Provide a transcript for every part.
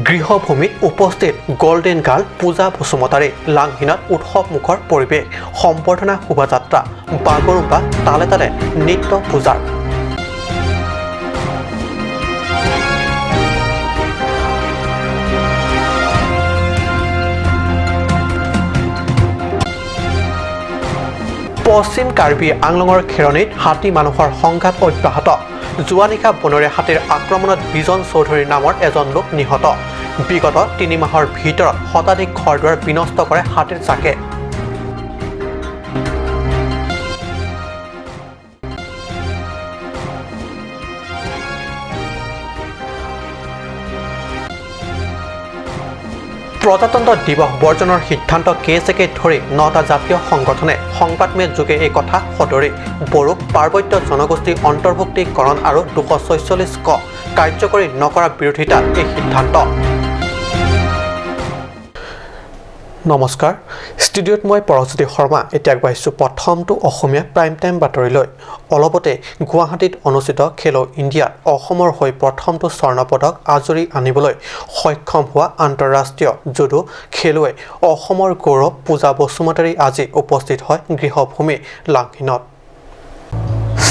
গৃহভূমিত উপস্থিত golden girl পূজা বসুমতাৰী লাংহিনত উৎসৱমুখৰ পৰিৱেশ সম্বৰ্ধনা শোভাযাত্ৰা বাগৰুম্বা তালে তালে নৃত্য পূজাৰ পশ্চিম কাৰ্বি আংলঙৰ খেৰণীত হাতী মানুহৰ সংঘাত অব্যাহত যোৱা নিশা বনৰীয়া হাতীৰ আক্ৰমণত বিজন চৌধুৰীৰ নামৰ এজন লোক নিহত বিগত ৩ মাহৰ ভিতৰত শতাধিক ঘৰ-দুৱাৰ বিনষ্ট কৰে হাতীৰ জাকে প্ৰজাতন্ত্ৰ দিৱস বৰ্জনৰ সিদ্ধান্ত কেছেকে ধৰি 9টা জাতীয় সংগঠনে সংবাদমেল যোগে এই কথা সদৰি বড়ো পাৰ্বত্য জনগোষ্ঠী অন্তৰ্ভুক্তিকৰণ আৰু 246 ক কাৰ্যকৰী নকৰা বিৰোধিতা এই সিদ্ধান্ত নমস্কাৰ ষ্টুডিঅ'ত মই পৰজ্যোতি শৰ্মা এতিয়া আগবাঢ়িছোঁ প্ৰথমটো অসমীয়া প্ৰাইম টাইম বাতৰিলৈ অলপতে গুৱাহাটীত অনুষ্ঠিত খেলো ইণ্ডিয়াত অসমৰ হৈ প্ৰথমটো স্বৰ্ণ পদক আজৰি আনিবলৈ সক্ষম হোৱা আন্তঃৰাষ্ট্ৰীয় জুডো খেলুৱৈ অসমৰ গৌৰৱ পূজা বসুমতাৰী আজি উপস্থিত হয় গৃহভূমি লাংহিনত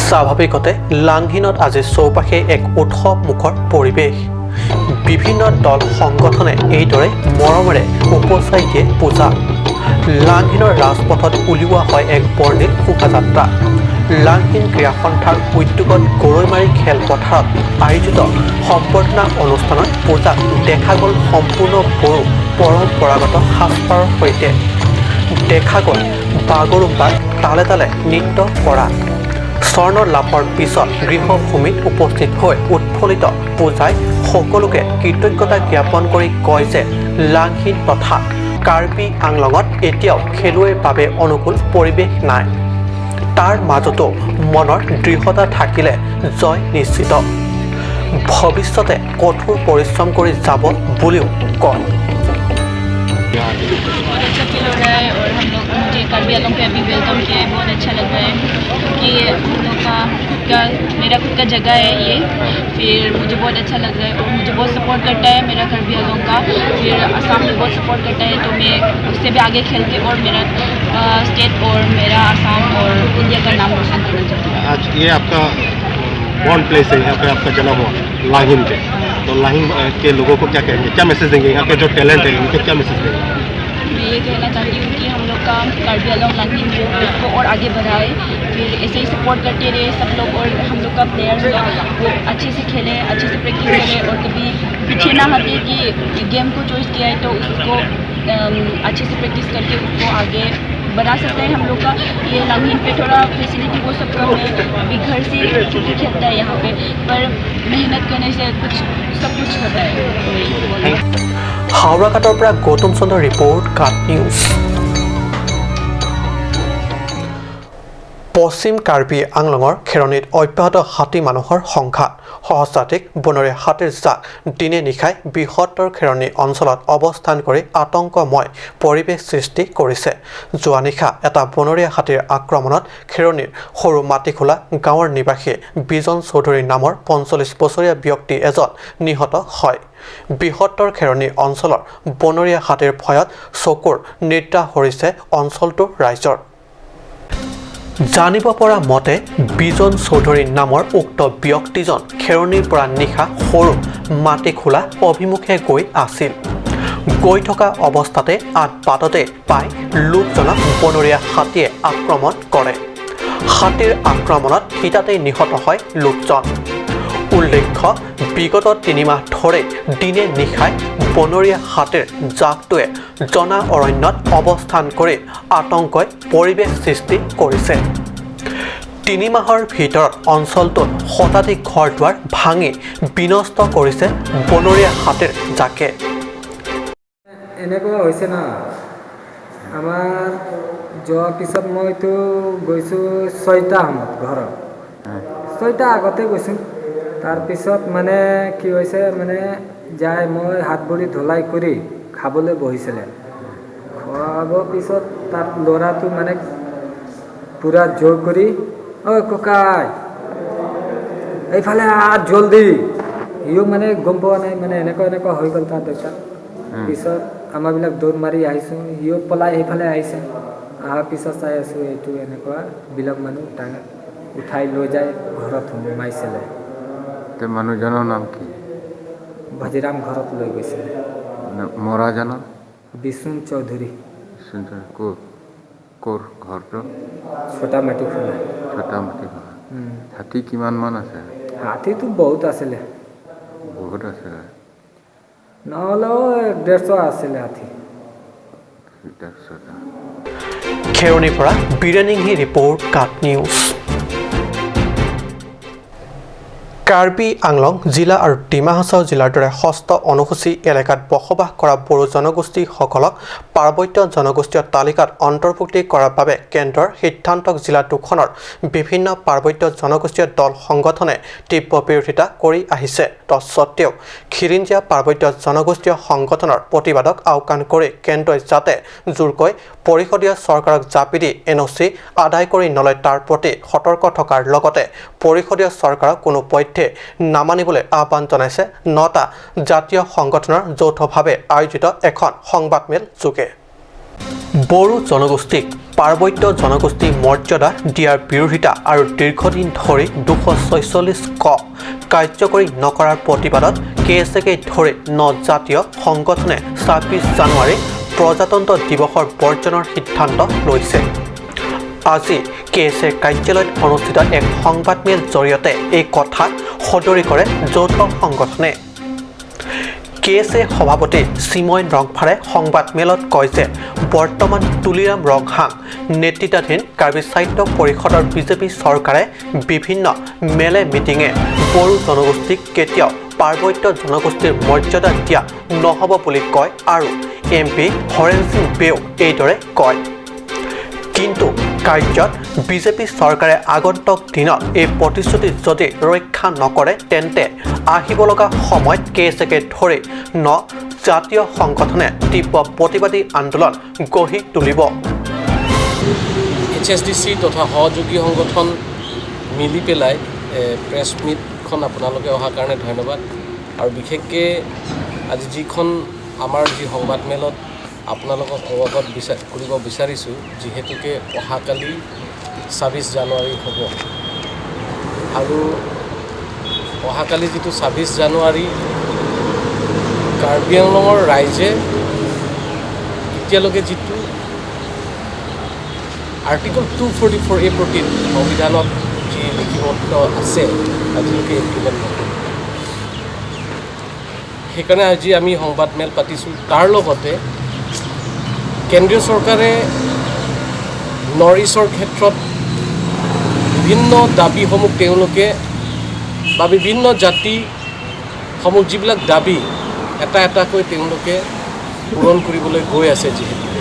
স্বাভাৱিকতে লাংহিনত আজি চৌপাশে এক উৎসৱমুখৰ পৰিৱেশ বিভিন্ন দল সংগঠনে এইদৰে মৰমেৰে উপচাই দিয়ে পূজা লাংহিনৰ ৰাজপথত উলিওৱা হয় এক বৰ্ণিল শোভাযাত্ৰা লাংহিন ক্ৰীড়া সন্থাৰ উদ্যোগত গৰৈমাৰী খেলপথাৰত আয়োজিত সম্বৰ্ধনা অনুষ্ঠানত পূজাক দেখা গ'ল সম্পূৰ্ণ বড়ো পৰম্পৰাগত সাজপাৰৰ সৈতে দেখা গ'ল বাগৰুম্বাত তালে তালে নৃত্য কৰা স্বৰ্ণ লাভৰ পিছত গৃহভূমিত উপস্থিত হৈ উৎফুল্লিত পূজাই সকলোকে কৃতজ্ঞতা জ্ঞাপন কৰি কয় যে লাংহিন তথা কাৰ্বি আংলঙত এতিয়াও খেলুৱৈৰ বাবে অনুকূল পৰিৱেশ নাই তাৰ মাজতো মনৰ দৃঢ়তা থাকিলে জয় নিশ্চিত ভৱিষ্যতে কঠোৰ পৰিশ্ৰম কৰি যাব বুলিও কয় कार्बी आंगलों पे अभी वेलकम किया है बहुत अच्छा लग रहा है क्योंकि हम लोग का मेरा खुद का जगह है ये फिर मुझे बहुत अच्छा लग रहा है और मुझे बहुत सपोर्ट करता है मेरा कार्बी आंगलों का फिर असम भी बहुत सपोर्ट करता है तो मैं उससे भी आगे खेल के और मेरा स्टेट और मेरा असम और इंडिया का नाम रोशन करना चाहती हूँ आज ये आपका बॉर्न प्लेस है यहाँ पे आपका जन्म हुआ लाहिन पे तो लाहिन के लोगों को क्या कहेंगे क्या मैसेज देंगे यहाँ के जो टैलेंट है उनको क्या मैसेज देंगे मैं ये कहना चाहती हूँ कि हम लोग का कार्बी आंगलों लांगिन जो उसको और आगे बढ़ाए फिर ऐसे ही सपोर्ट करते रहे सब लोग और हम लोग का प्लेयर्स वो अच्छे से खेलें अच्छे से प्रैक्टिस करें और कभी पीछे ना हटे कि गेम को चॉइस किया है तो उसको अच्छे से प्रैक्टिस करके उसको आगे बढ़ा सकते हैं हम लोग का ये लांगिन पे थोड़ा फैसिलिटी वो सब कम है अभी घर से छुट्टी खेलता है यहाँ पे पर मेहनत करने से सब कुछ होता है হাওৰা ঘাটৰ পৰা গৌতম চন্দ্ৰ ৰিপৰ্ট কাট নিউজ পশ্চিম কাৰ্বি আংলঙৰ খেৰণীত অব্যাহত হাতী মানুহৰ সংঘাত সহস্ৰাধিক বনৰীয়া হাতীৰ জাক দিনে নিশাই বৃহত্তৰ খেৰণী অঞ্চলত অৱস্থান কৰি আতংকময় পৰিৱেশ সৃষ্টি কৰিছে যোৱা নিশা এটা বনৰীয়া হাতীৰ আক্ৰমণত খেৰণীৰ সৰু মাটিখোলা গাঁৱৰ নিবাসী বিজন চৌধুৰীৰ নামৰ ৪৫ বছৰীয়া ব্যক্তি এজন নিহত হয় বৃহত্তৰ খেৰণী অঞ্চলৰ বনৰীয়া হাতীৰ ভয়ত চকুৰ নিদ্ৰা হৰিছে অঞ্চলটোৰ ৰাইজৰ জানিব পৰা মতে বিজন চৌধুৰীৰ নামৰ উক্ত ব্যক্তিজন খেৰণীৰ পৰা নিশা সৰু মাটিখোলা অভিমুখে গৈ আছিল গৈ থকা অৱস্থাতে বাটতে পাই লোকজনক বনৰীয়া হাতীয়ে আক্ৰমণ কৰে হাতীৰ আক্ৰমণত থিতাতেই নিহত হয় লোকজন উল্লেখ্য বিগত ৩ মাহ ধৰি দিনে নিশাই বনৰীয়া হাতীৰ জাকটোৱে জনা অৰণ্যত অৱস্থান কৰি আতংকই পৰিৱেশ সৃষ্টি কৰিছে ৩ মাহৰ ভিতৰত অঞ্চলটোত শতাধিক ঘৰ-দুৱাৰ ভাঙি বিনষ্ট কৰিছে বনৰীয়া হাতীৰ জাকে এনেকুৱা হৈছে না আমাৰ যোৱাৰ পিছত মইতো গৈছোঁ ৬টা সময়ত ঘৰত ৬টা আগতে গৈছোঁ তাৰপিছত মানে কি হৈছে মানে যাই মই হাত ভৰি ধুলাই কৰি খাবলৈ বহিছিলে খোৱাবৰ পিছত তাত ল'ৰাটো মানে পূৰা জোৰ কৰি ঐ ককাই এইফালে জলদি সিও মানে গম পোৱা নাই মানে এনেকুৱা হৈ গ'ল তাৰ দেউতা পিছত আমাৰবিলাক দৌৰ মাৰি আহিছোঁ সিও পলাই সেইফালে আহিছে অহাৰ পিছত চাই আছোঁ এইটো এনেকুৱা বিলাক মানুহ উঠাই লৈ যায় ঘৰত সোমাইছিলে মানুহজনৰ নাম কি ভাজিৰাম ঘৰত লৈ গৈছিলে মৰাজনৰ বিষ্ণু চৌধুৰী ক'ৰ ঘৰটো ছোটা মাটি খোলা ছটা মাটি ঘৰ হাতী কিমান মান আছে হাতীটো বহুত আছিলে বহুত আছে নহ'লেও 150 আছিলে হাতী খেৰণীৰ পৰা বিৰেনিংহি report cut news Karbi Anglong জিলা আৰু ডিমা হাছাও জিলাৰ দৰে ষষ্ঠ অনুসূচী এলেকাত বসবাস কৰা বড়ো জনগোষ্ঠীসকলক পাৰ্বত্য জনগোষ্ঠীয় তালিকাত অন্তৰ্ভুক্তি কৰাৰ বাবে কেন্দ্ৰৰ সিদ্ধান্তক জিলা দুখনৰ বিভিন্ন পাৰ্বত্য জনগোষ্ঠীয় দল সংগঠনে তীব্ৰ বিৰোধিতা কৰি আহিছে তৎসত্ত্বেও খিৰিঞ্জীয়া পাৰ্বত্য জনগোষ্ঠীয় সংগঠনৰ প্ৰতিবাদক আওকাণ কৰি কেন্দ্ৰই যাতে জোৰকৈ পৰিষদীয় চৰকাৰক জাপি দি NOC আদায় কৰি নলয় তাৰ প্ৰতি সতৰ্ক থকাৰ লগতে পৰিষদীয় চৰকাৰক কোনো পধ্যে নামানিবলৈ আহ্বান জনাইছে 9টা জাতীয় সংগঠনৰ যৌথভাৱে আয়োজিত এখন সংবাদমেল যোগে বড়ো জনগোষ্ঠীক পাৰ্বত্য জনগোষ্ঠী মৰ্যাদা দিয়াৰ বিৰোধিতা আৰু দীৰ্ঘদিন ধৰি 246 ক কাৰ্যকৰী নকৰাৰ প্ৰতিবাদত KSAকে ধৰি 9 জাতীয় সংগঠনে 26 জানুৱাৰী প্ৰজাতন্ত্ৰ দিৱসৰ বৰ্জনৰ সিদ্ধান্ত লৈছে আজি KSA কাৰ্যালয়ত অনুষ্ঠিত এক সংবাদমেল জৰিয়তে এই কথা সদৰি কৰে যৌথ সংগঠনে KSA সভাপতি চিময় ৰংফাৰে সংবাদমেলত কয় যে বৰ্তমান তুলিৰাম ৰংহাং নেতৃত্বাধীন কাৰ্বি সাহিত্য পৰিষদৰ বিজেপি চৰকাৰে বিভিন্ন মেলে মিটিঙে বড়ো জনগোষ্ঠীক কেতিয়াও পাৰ্বত্য জনগোষ্ঠীৰ মৰ্যাদা দিয়া নহ'ব বুলি কয় আৰু MP হৰেণ সিং বেও এইদৰে কয় কিন্তু কাৰ্যত বিজেপি চৰকাৰে আগন্তুক দিনত এই প্ৰতিশ্ৰুতি যদি ৰক্ষা নকৰে তেন্তে আহিব লগা সময়ত KSAকে ধৰি 9 জাতীয় সংগঠনে তীব্ৰ প্ৰতিবাদী আন্দোলন গঢ়ি তুলিব HSDC তথা সহযোগী সংগঠন মিলি পেলাই প্ৰেছ মিটখন আপোনালোকে অহাৰ কাৰণে ধন্যবাদ আৰু বিশেষকৈ আজি যিখন আমাৰ যি সংবাদমেলত আপোনালোকক অৱগত কৰিব বিচাৰিছোঁ যিহেতুকে অহাকালি 26 জানুৱাৰী হ'ব আৰু অহাকালি যিটো 26 জানুৱাৰী কাৰ্বি আংলঙৰ ৰাইজে এতিয়ালৈকে যিটো আৰ্টিকল 244A প্ৰতি সংবিধানত যি লিখিবদ্ধ আছে আজিলৈকে ইমপ্লিমেণ্ট নকৰে সেইকাৰণে আজি আমি সংবাদমেল পাতিছোঁ তাৰ লগতে কেন্দ্ৰীয় চৰকাৰে নৰ্থ ইষ্টৰ ক্ষেত্ৰত বিভিন্ন দাবীসমূহ তেওঁলোকে বা বিভিন্ন জাতিসমূহ যিবিলাক দাবী এটা এটাকৈ তেওঁলোকে পূৰণ কৰিবলৈ গৈ আছে যিহেতুকে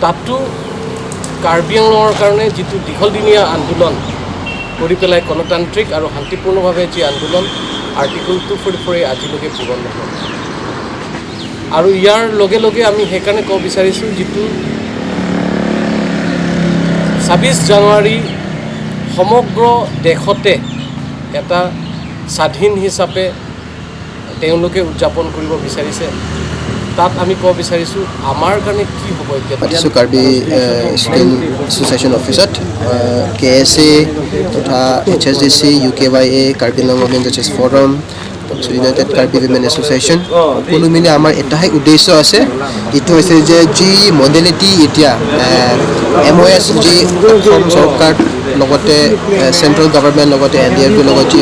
তাতো কাৰ্বি আংলঙৰ কাৰণে যিটো দীঘলদিনীয়া আন্দোলন কৰি পেলাই গণতান্ত্ৰিক আৰু শান্তিপূৰ্ণভাৱে যি আন্দোলন আৰ্টিকল 244 আজিলৈকে পূৰণ নহয় আৰু ইয়াৰ লগে লগে আমি সেইকাৰণে ক'ব বিচাৰিছোঁ যিটো 26 জানুৱাৰী সমগ্ৰ দেশতে এটা স্বাধীন হিচাপে তেওঁলোকে উদযাপন কৰিব বিচাৰিছে তাত আমি ক'ব বিচাৰিছোঁ আমাৰ কাৰণে কি হ'ব এতিয়া পাতিছোঁ কাৰ্বি ষ্টুডেণ্ট এছ'চিয়েশ্যন অফিচত KSA তথা HSDC UKYA Karbi Anglong women justice forum United Karbi women association সকলো মিলি আমাৰ এটাই উদ্দেশ্য আছে এইটো হৈছে যে যি মডেলিটি এতিয়া MOS যি অসম চৰকাৰ লগতে চেণ্ট্ৰেল গভৰ্ণমেণ্ট লগতে NDFৰ লগত যি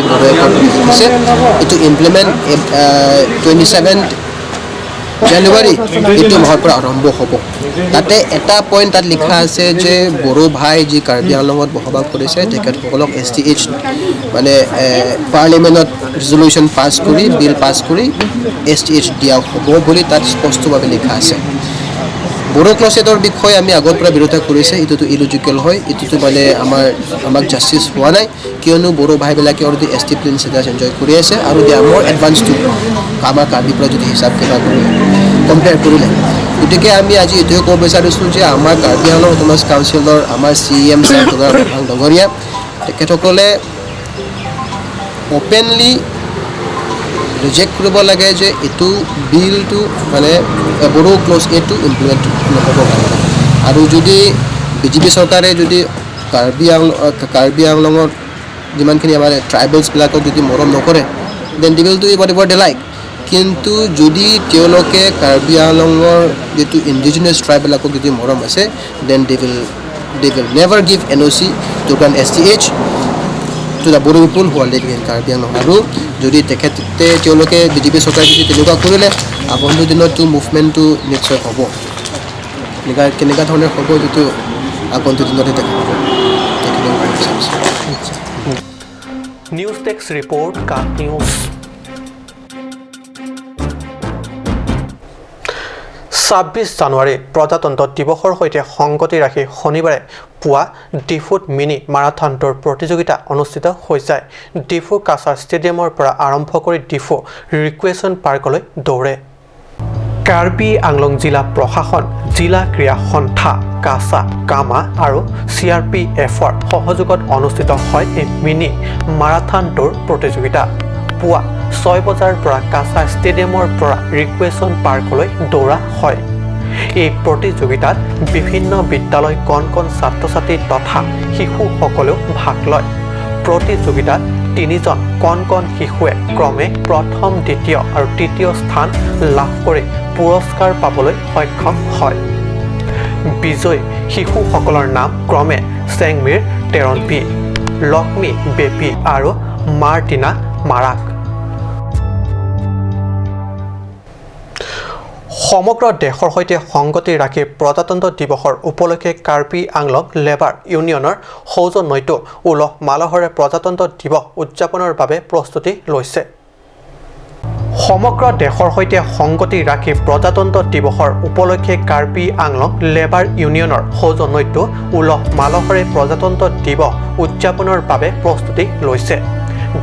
লিখিছে এইটো ইমপ্লিমেণ্ট 27 জানুৱাৰী এইটো মাহৰ পৰা আৰম্ভ হ'ব তাতে এটা পইণ্ট তাত লিখা আছে যে বড়ো ভাই যি কাৰ্বি আংলঙত বসবাস কৰিছে তেখেতসকলক STH মানে পাৰ্লিমেণ্টত ৰিজলিউশ্যন পাছ কৰি বিল পাছ কৰি STH দিয়া হ'ব বুলি তাত স্পষ্টভাৱে লিখা আছে বড়ো ক্লছেটৰ বিষয়ে আমি আগৰ পৰা বিৰোধিতা কৰিছে এইটোতো ইলজিকেল হয় এইটোতো মানে আমাক জাষ্টিছ হোৱা নাই কিয়নো বড়ো ভাইবিলাকে already ST plain status enjoy কৰি আছে আৰু দে আৰ মোৰ এডভান্স টু আমাৰ কাৰ্বিৰ পৰা যদি হিচাপ কিতাপ কৰিলে কম্পেয়াৰ কৰিলে গতিকে আমি আজি এইটোৱে ক'ব বিচাৰিছোঁ যে আমাৰ কাৰ্বি আংলং অট'নমাছ কাউন্সিলৰ আমাৰ CM ছাৰ ডাঙৰীয়া তেখেতসকলে অপেনলি ৰিজেক্ট কৰিব লাগে যে এইটো বিলটো মানে বড়ো ক্লজ এটো ইমপ্লিমেণ্ট নহ'ব কাৰণে আৰু যদি বিজেপি চৰকাৰে যদি কাৰ্বি আংলঙৰ যিমানখিনি আমাৰ ট্ৰাইবেলছবিলাকক যদি মৰম নকৰে then they will do whatever they like কিন্তু যদি তেওঁলোকে কাৰ্বি আংলঙৰ যিটো ইণ্ডিজিনাছ ট্ৰাইববিলাকক যদি মৰম আছে then they will never give NOC to grant STH to the Bodo people who are living in Caribbean আৰু যদি তেওঁলোকে বিজেপি চৰকাৰে যদি তেনেকুৱা কৰিলে আগন্তুক দিনতো মুভমেণ্টটো নিশ্চয় হ'ব কেনেকুৱা ধৰণৰ হ'ব যিটো আগন্তুক দিনতে দেখা পাব news desk report cut news 26 জানুৱাৰী প্ৰজাতন্ত্ৰ দিৱসৰ সৈতে সংগতি ৰাখি শনিবাৰে পুৱা ডিফুত মিনি মাৰাথন দৌৰ প্ৰতিযোগিতা অনুষ্ঠিত হৈছে ডিফু কাছাৰ ষ্টেডিয়ামৰ পৰা আৰম্ভ কৰি ডিফু ৰিক্ৰিয়েশ্যন পাৰ্কলৈ দৌৰে কাৰ্বি আংলং জিলা প্ৰশাসন জিলা ক্ৰীড়া সন্থা কাছা কামা আৰু CRPFৰ সহযোগত অনুষ্ঠিত হয় এই মিনি মাৰাথন দৌৰ প্ৰতিযোগিতা পুৱা 6 বজাৰ পৰা কাছা ষ্টেডিয়ামৰ পৰা ৰিক্ৰিয়েশ্যন পাৰ্কলৈ দৌৰা হয় এই প্ৰতিযোগিতাত বিভিন্ন বিদ্যালয় কণ ছাত্ৰ-ছাত্ৰী তথা শিশুসকলেও ভাগ লয় প্ৰতিযোগিতাত 3জন কণ শিশুৱে ক্ৰমে প্ৰথম দ্বিতীয় আৰু তৃতীয় স্থান লাভ কৰি পুৰস্কাৰ পাবলৈ সক্ষম হয় বিজয়ী শিশুসকলৰ নাম ক্ৰমে চেংমিৰ টেৰনপি লক্ষ্মী বেপি আৰু মাৰ্টিনা মাৰাক সমগ্ৰ দেশৰ সৈতে সংগতি ৰাখি প্ৰজাতন্ত্ৰ দিৱসৰ উপলক্ষে কাৰ্বি আংলং লেবাৰ ইউনিয়নৰ সৌজন্যত উলহ মালহেৰে প্ৰজাতন্ত্ৰ দিৱস উদযাপনৰ বাবে প্ৰস্তুতি লৈছে সমগ্ৰ দেশৰ সৈতে সংগতি ৰাখি প্ৰজাতন্ত্ৰ দিৱসৰ উপলক্ষে কাৰ্বি আংলং লেবাৰ ইউনিয়নৰ সৌজন্যত উলহ মালহেৰে প্ৰজাতন্ত্ৰ দিৱস উদযাপনৰ বাবে প্ৰস্তুতি লৈছে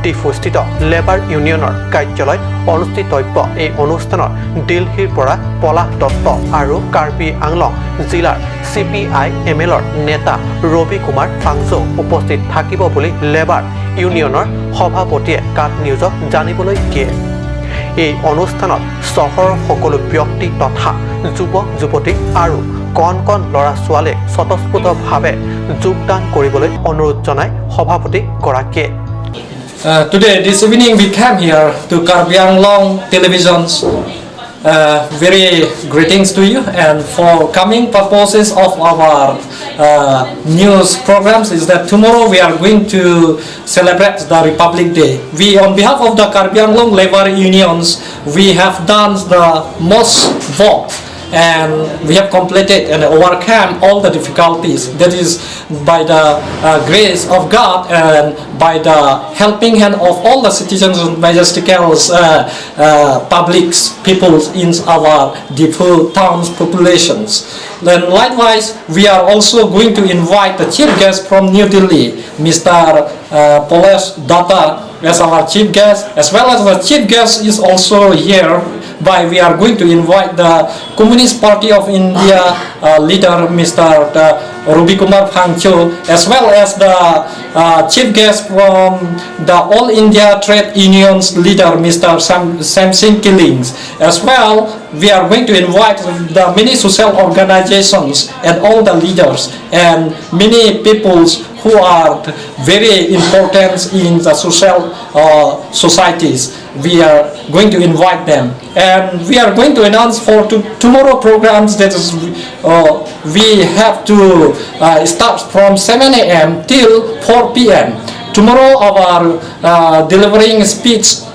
ডিফুস্থিত লেবাৰ ইউনিয়নৰ কাৰ্যালয়ত অনুষ্ঠিতব্য এই অনুষ্ঠানত দিল্লীৰ পৰা পলাশ দত্ত আৰু কাৰ্বি আংলং জিলাৰ CPI-MLৰ নেতা ৰবি কুমাৰ ফাংচো উপস্থিত থাকিব বুলি লেবাৰ ইউনিয়নৰ সভাপতিয়ে কাট নিউজক জানিবলৈ দিয়ে এই অনুষ্ঠানত চহৰৰ সকলো ব্যক্তি তথা যুৱক যুৱতী আৰু কণ ল'ৰা ছোৱালীয়ে স্বতঃস্ফূৰ্তভাৱে যোগদান কৰিবলৈ অনুৰোধ জনাই সভাপতি গৰাকীয়ে Today, this evening, we came here to Karbi Anglong Television's very greetings to you, and for coming purposes of our news programs is that tomorrow we are going to celebrate the Republic Day. We, on behalf of the Karbi Anglong Labor Unions, we have done the most vote and we have completed and overcome all the difficulties. That is by the grace of God and by the helping hand of all the citizens and majestical publics, peoples in our different towns populations. Then likewise, we are also going to invite the chief guest from New Delhi, Mr. Polesh Datta, as our chief guest, as well as the chief guest is also here. By we are going to invite the Communist Party of India leader Mr. Ruby Kumar Phangcho, as well as the chief guest from the All India Trade Unions leader Mr. Samsing Killings. As well, we are going to invite the many social organizations and all the leaders and many peoples who are very important in the social societies. We are going to invite them, and we are going to announce for tomorrow programs that is we have to start from 7 a.m. till 4 p.m. Tomorrow our delivering speech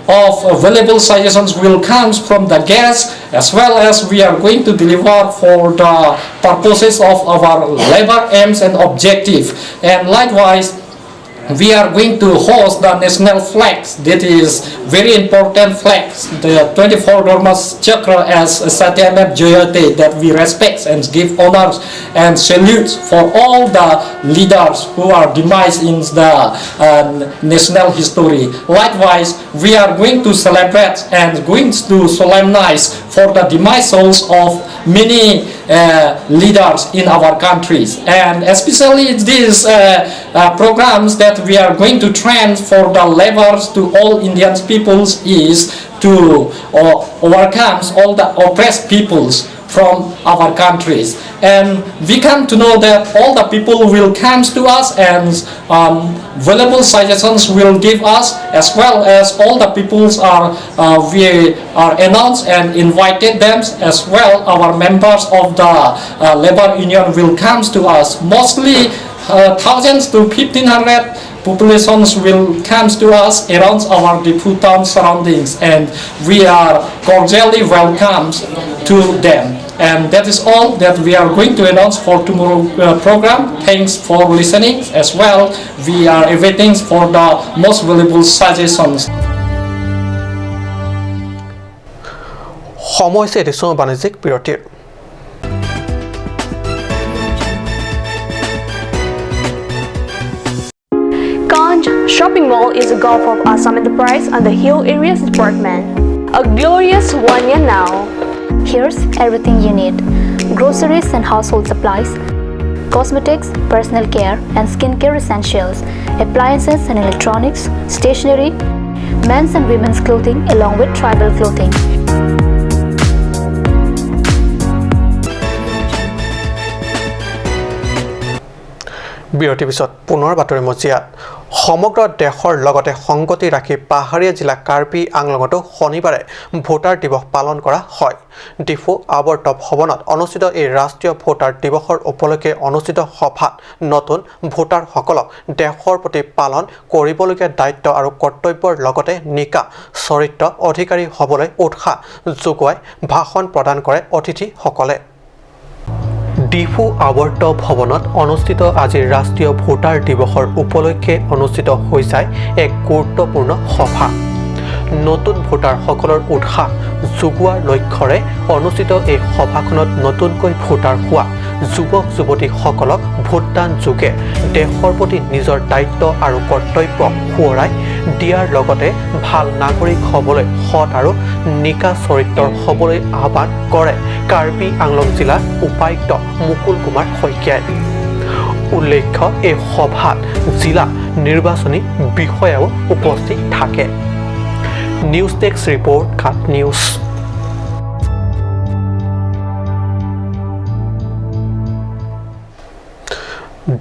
of valuable suggestions will come from the guests, as well as we are going to deliver for the purposes of our labor aims and objective. And likewise, we are going to host the national flags, that is very important flags, the 24 Dharmas Chakra as Satyamep Jayate, that we respect and give honors and salutes for all the leaders who are demised in the national history. Likewise, we are going to celebrate and going to solemnize for the demise souls of many leaders in our countries, and especially these programs that we are going to train for the laborers to all Indian peoples is to overcome all the oppressed peoples from our countries, and we come to know that all the people will come to us and valuable suggestions will give us, as well as all the peoples we are announced and invited them as well. Our members of the labor union will come to us, mostly thousands to 1,500 populations will come to us around our Difu town surroundings, and we are cordially welcomed to them. And that is all that we are going to announce for tomorrow program. Thanks for listening as well. We are awaiting for the most valuable suggestions. সময় হৈছে এডিশ্যনৰ বাণিজ্যিক বিৰতিৰ। Kanj Shopping Mall is a gulf of Assam Enterprise and the Hill Areas Department. A glorious 1 year now. Here's everything you need: groceries and household supplies, cosmetics, personal care and skincare essentials, appliances and electronics, stationery, men's and women's clothing along with tribal clothing. বিৰতিৰ পিছত পুনৰ বাতৰি মজিয়াত। সমগ্ৰ দেশৰ লগতে সংগতি ৰাখি পাহাৰীয়া জিলা কাৰ্বি আংলঙতো শনিবাৰে ভোটাৰ দিৱস পালন কৰা হয়। ডিফু আৱৰ্ত ভৱনত অনুষ্ঠিত এই ৰাষ্ট্ৰীয় ভোটাৰ দিৱসৰ উপলক্ষে অনুষ্ঠিত সভাত নতুন ভোটাৰসকলক দেশৰ প্ৰতি পালন কৰিবলগীয়া দায়িত্ব আৰু কৰ্তব্যৰ লগতে নিকা চৰিত্ৰ অধিকাৰী হ'বলৈ উৎসাহ যোগোৱাই ভাষণ প্ৰদান কৰে অতিথিসকলে। ডিফু আৱৰ্ত ভৱনত অনুষ্ঠিত আজিৰ ৰাষ্ট্ৰীয় ভোটাৰ দিৱসৰ উপলক্ষে অনুষ্ঠিত হৈ যায় এক গুৰুত্বপূৰ্ণ সভা। নতুন ভোটাৰসকলৰ উৎসাহ যোগোৱাৰ লক্ষ্যৰে অনুষ্ঠিত এই সভাখনত নতুনকৈ ভোটাৰ হোৱা যুৱক যুৱতীসকলক ভোটদান যোগে দেশৰ প্ৰতি নিজৰ দায়িত্ব আৰু কৰ্তব্য সোঁৱৰাই দিয়াৰ লগতে ভাল নাগৰিক হ'বলৈ সৎ আৰু নিকা চৰিত্ৰৰ হ'বলৈ আহ্বান কৰে কাৰ্বি আংলং জিলাৰ উপায়ুক্ত মুকুল কুমাৰ শইকীয়াই। উল্লেখ্য এই সভাত জিলা নিৰ্বাচনী বিষয়াও উপস্থিত থাকে। News desk report cut news.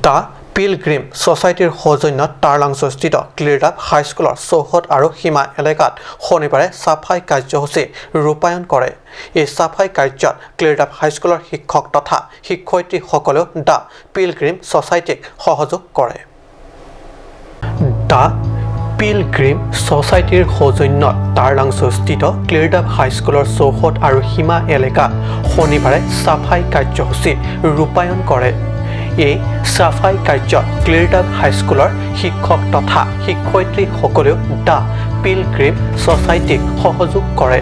The pilgrim ছ'চাইটিৰ সৌজন্যত টাৰলাংস্থিত ক্লিৰডাপ হাইস্কুলৰ চৌহদ আৰু সীমা এলেকাত শনিবাৰে চাফাই কাৰ্যসূচী ৰূপায়ণ কৰে। এই চাফাই কাৰ্যত ক্লিৰডাপ হাইস্কুলৰ শিক্ষক তথা শিক্ষয়িত্ৰীসকলেও দ্য পিলগ্ৰিম ছ'চাইটিক সহযোগ কৰে। দ্য পিলগ্ৰিম ছ'চাইটিৰ সৌজন্যত টাৰলাংস্থিত ক্লিৰডাপ হাইস্কুলৰ চৌহদ আৰু সীমা এলেকাত শনিবাৰে চাফাই কাৰ্যসূচী ৰূপায়ণ কৰে। এই চাফাই কাৰ্যত ক্লিৰডাপ হাইস্কুলৰ শিক্ষক তথা শিক্ষয়িত্ৰীসকলেও দ্য পিলগ্ৰিম ছ'চাইটিক সহযোগ কৰে।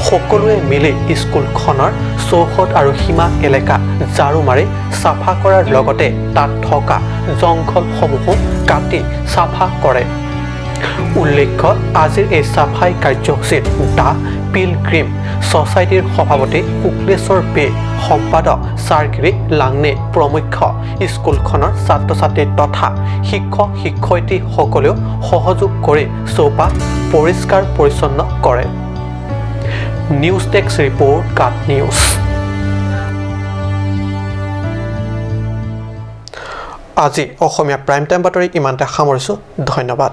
সকলোৱে মিলি স্কুলখনৰ চৌহদ আৰু সীমা এলেকা ঝাৰু মাৰি চাফা কৰাৰ লগতে তাত থকা জংঘলসমূহো কাটি চাফা কৰে। উল্লেখ্য আজিৰ এই চাফাই কাৰ্যসূচীত দ্য পিলগ্ৰিম ছ'চাইটিৰ সভাপতি শুক্লেশ্বৰ বে, সম্পাদক চাৰগিৰি লাংনে প্ৰমুখ স্কুলখনৰ ছাত্ৰ ছাত্ৰী তথা শিক্ষক শিক্ষয়িত্ৰীসকলেও সহযোগ কৰি চৌপাশ পৰিষ্কাৰ পৰিচ্ছন্ন কৰে। News desk report cut news. আজি অসমীয়া প্ৰাইম টাইম বাতৰি ইমানতে সামৰিছোঁ। ধন্যবাদ।